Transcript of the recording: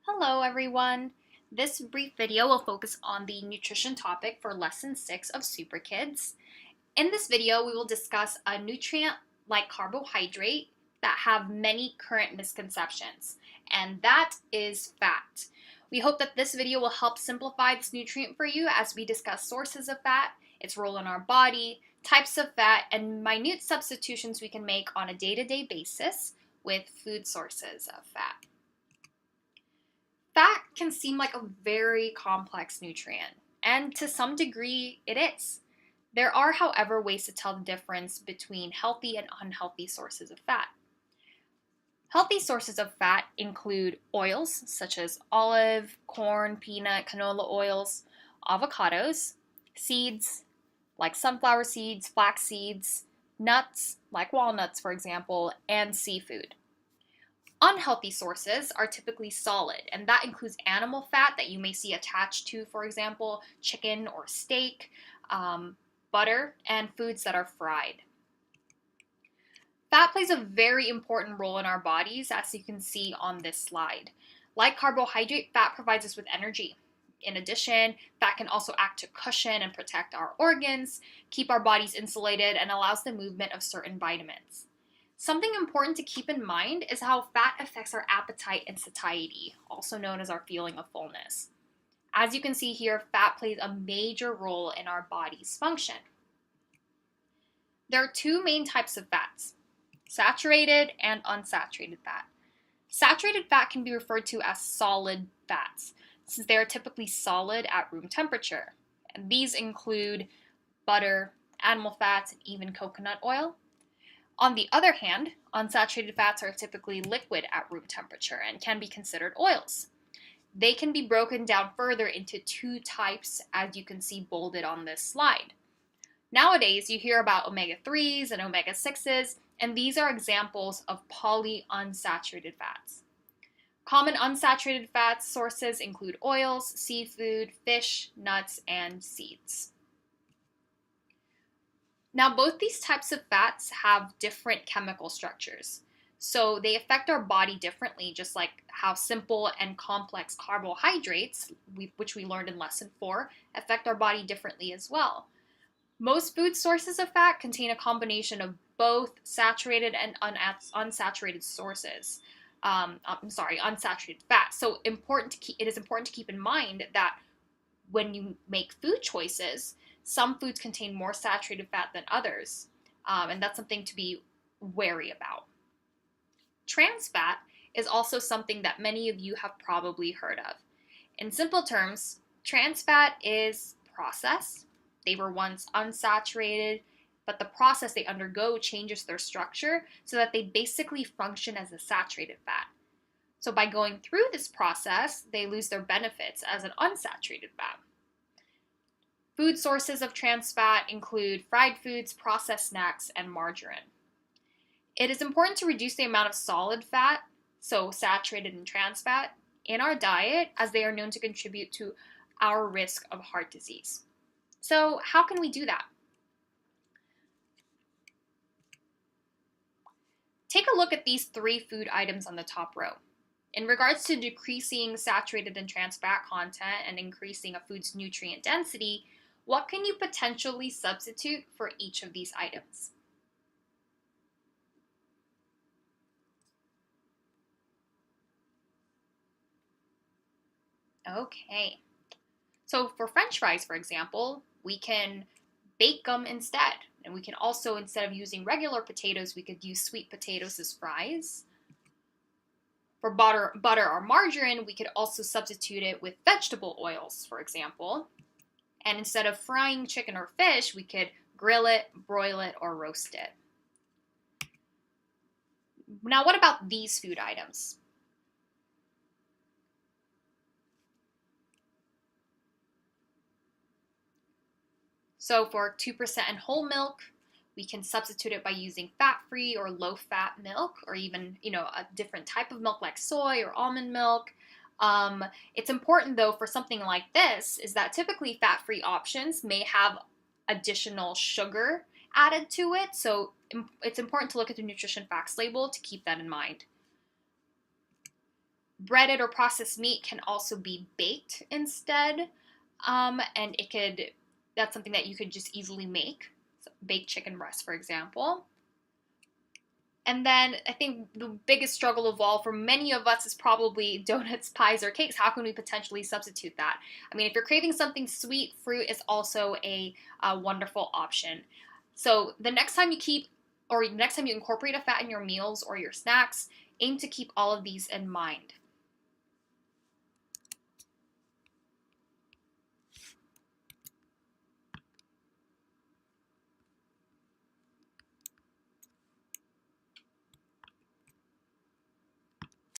Hello everyone! This brief video will focus on the nutrition topic for Lesson 6 of SUPERKids. In this video, we will discuss a nutrient like carbohydrate that have many current misconceptions, and that is fat. We hope that this video will help simplify this nutrient for you as we discuss sources of fat, its role in our body, types of fat, and minute substitutions we can make on a day-to-day basis with food sources of fat. Fat can seem like a very complex nutrient, and to some degree it is. There are, however, ways to tell the difference between healthy and unhealthy sources of fat. Healthy sources of fat include oils such as olive, corn, peanut, canola oils, avocados, seeds like sunflower seeds, flax seeds, nuts like walnuts, for example, and seafood. Unhealthy sources are typically solid, and that includes animal fat that you may see attached to, for example, chicken or steak, butter, and foods that are fried. Fat plays a very important role in our bodies, as you can see on this slide. Like carbohydrate, fat provides us with energy. In addition, fat can also act to cushion and protect our organs, keep our bodies insulated, and allows the movement of certain vitamins. Something important to keep in mind is how fat affects our appetite and satiety, also known as our feeling of fullness. As you can see here, fat plays a major role in our body's function. There are two main types of fats, saturated and unsaturated fat. Saturated fat can be referred to as solid fats, since they are typically solid at room temperature. And these include butter, animal fats, and even coconut oil. On the other hand, unsaturated fats are typically liquid at room temperature and can be considered oils. They can be broken down further into two types, as you can see bolded on this slide. Nowadays, you hear about omega-3s and omega-6s, and these are examples of polyunsaturated fats. Common unsaturated fat sources include oils, seafood, fish, nuts, and seeds. Now, both these types of fats have different chemical structures, so they affect our body differently, just like how simple and complex carbohydrates, which we learned in Lesson 4, affect our body differently as well. Most food sources of fat contain a combination of both saturated and unsaturated sources. Unsaturated fat. So it is important to keep in mind that when you make food choices, some foods contain more saturated fat than others, and that's something to be wary about. Trans fat is also something that many of you have probably heard of. In simple terms, trans fat is processed. They were once unsaturated, but the process they undergo changes their structure so that they basically function as a saturated fat. So by going through this process, they lose their benefits as an unsaturated fat. Food sources of trans fat include fried foods, processed snacks, and margarine. It is important to reduce the amount of solid fat, so saturated and trans fat, in our diet, as they are known to contribute to our risk of heart disease. So how can we do that? Take a look at these three food items on the top row. In regards to decreasing saturated and trans fat content and increasing a food's nutrient density, what can you potentially substitute for each of these items? Okay. So for French fries, for example, we can bake them instead. And we can also, instead of using regular potatoes, we could use sweet potatoes as fries. For butter or margarine, we could also substitute it with vegetable oils, for example. And instead of frying chicken or fish, we could grill it, broil it, or roast it. Now, what about these food items? So for 2% and whole milk, we can substitute it by using fat-free or low-fat milk, or even, a different type of milk like soy or almond milk. It's important, though, for something like this, is that typically fat-free options may have additional sugar added to it, so it's important to look at the nutrition facts label to keep that in mind. Breaded or processed meat can also be baked instead, and that's something that you could just easily make. So baked chicken breast, for example. And then I think the biggest struggle of all for many of us is probably donuts, pies, or cakes. How can we potentially substitute that? I mean, if you're craving something sweet, fruit is also a wonderful option. So the next time you incorporate a fat in your meals or your snacks, aim to keep all of these in mind.